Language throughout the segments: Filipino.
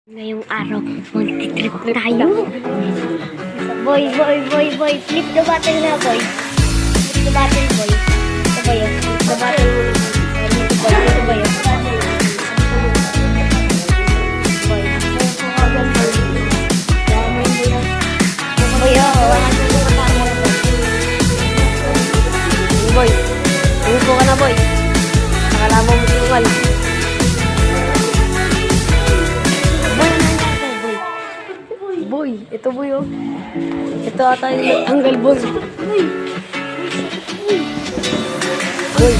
Ngayong araw, mag-trip tayo. Boy, flip the bottle na, boy. Flip the bottle, boy. Ito ba yun? Flip the bottle mo naman. Ito ba yun? Boy. Boy, boy, upo ka na, boy. Nakalaman mo sinungal. Boy, ito boy oh. Ito ata yung tanggal boy. Boy.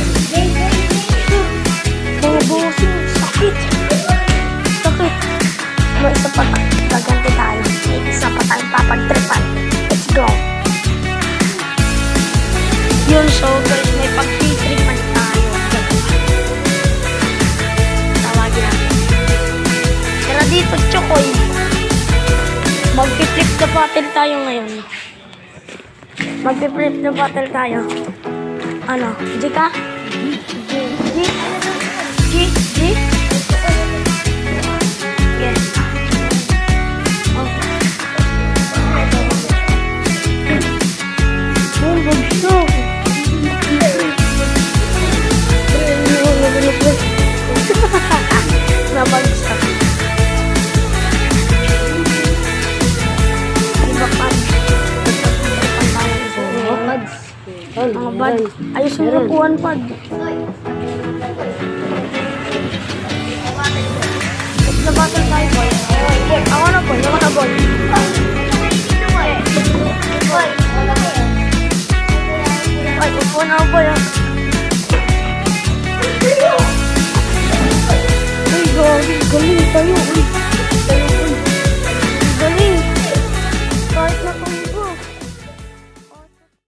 Mga boss, sakit. Sakit. May isa pa taganti tayo. May isa pa tayo papagtripan. Let's go. Yun, so guys, may pag-tripan tayo. Tawagin natin. Tara dito, Chokoy. Mag-flip the bottle tayo ngayon. Mag-flip the bottle tayo. Ano? G ka? G? Yes. Oh. Bagso. Nabagsak. Mga bad. Ayos yung rupuan, pad. Flip the bottle tayo.